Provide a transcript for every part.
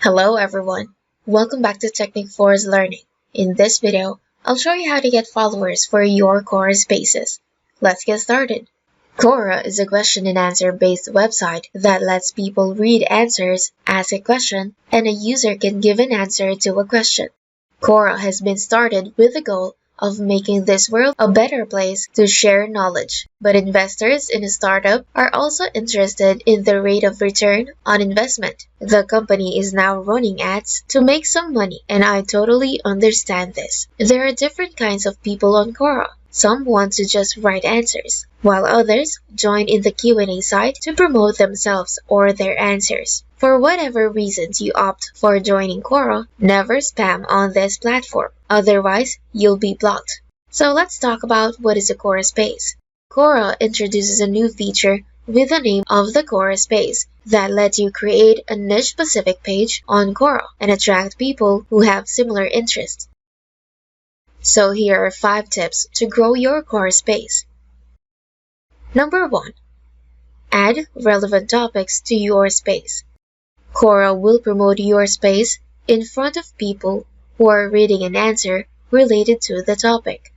Hello everyone, welcome back to Technic Force Learning. In this video, I'll show you how to get followers for your Quora Spaces. Let's get started. Quora is a question and answer based website that lets people read answers, ask a question, and a user can give an answer to a question. Quora has been started with the goal of making this world a better place to share knowledge. But investors in a startup are also interested in the rate of return on investment. The company is now running ads to make some money, and I totally understand this. There are different kinds of people on Quora. Some want to just write answers, while others join in the Q&A site to promote themselves or their answers. For whatever reasons you opt for joining Quora, never spam on this platform, otherwise you'll be blocked. So let's talk about what is a Quora Space. Quora introduces a new feature with the name of the Quora Space that lets you create a niche-specific page on Quora and attract people who have similar interests. So here are 5 tips to grow your Quora Space. Number 1. Add relevant topics to your space. Quora will promote your space in front of people who are reading an answer related to the topic.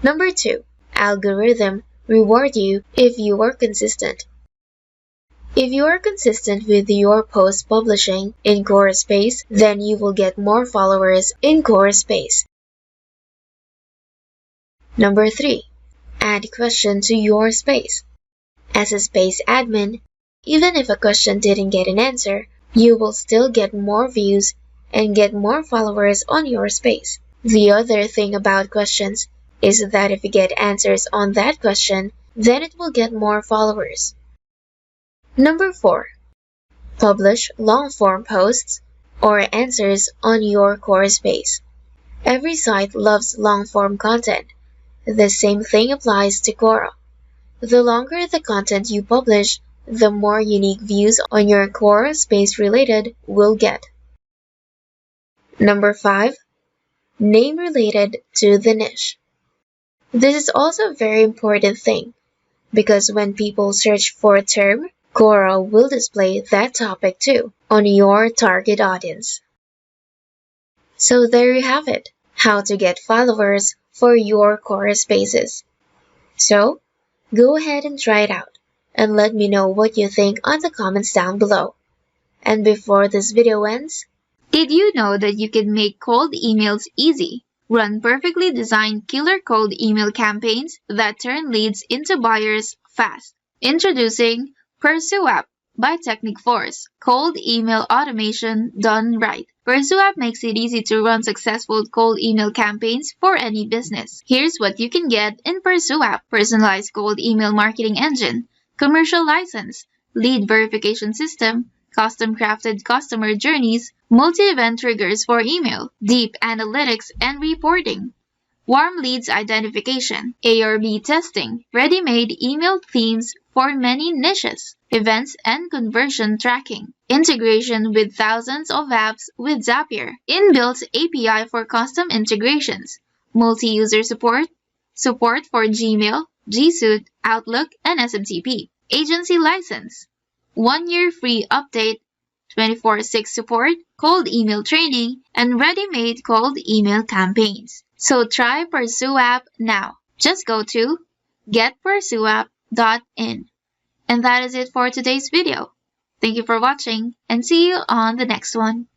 Number 2. Algorithm reward you if you are consistent. If you are consistent with your post publishing in Quora Space, then you will get more followers in Quora Space. Number 3. Add question to your space. As a space admin, even if a question didn't get an answer, you will still get more views and get more followers on your space. The other thing about questions is that if you get answers on that question, then it will get more followers. Number 4. Publish long-form posts or answers on your Quora Space. Every site loves long-form content. The same thing applies to Quora. The longer the content you publish, the more unique views on your Quora Space related will get. Number 5. Name related to the niche. This is also a very important thing, because when people search for a term, Quora will display that topic too on your target audience. So there you have it, how to get followers for your Quora Spaces. So, go ahead and try it out, and let me know what you think on the comments down below. And before this video ends, did you know that you can make cold emails easy? Run perfectly designed killer cold email campaigns that turn leads into buyers fast. Introducing Pursue App by Technic Force. Cold email automation done right. Pursue App makes it easy to run successful cold email campaigns for any business. Here's what you can get in Pursue App. Personalized cold email marketing engine, commercial license, lead verification system, custom-crafted customer journeys, multi-event triggers for email, deep analytics and reporting, warm leads identification, A/B testing, ready-made email themes for many niches, events and conversion tracking, integration with thousands of apps with Zapier, inbuilt API for custom integrations, multi-user support, support for Gmail, G Suite, Outlook, and SMTP, agency license, 1-year free update, 24/6 support, cold email training, and ready-made cold email campaigns. So try Pursue App now. Just go to getpursueapp.in. And that is it for today's video. Thank you for watching, and see you on the next one.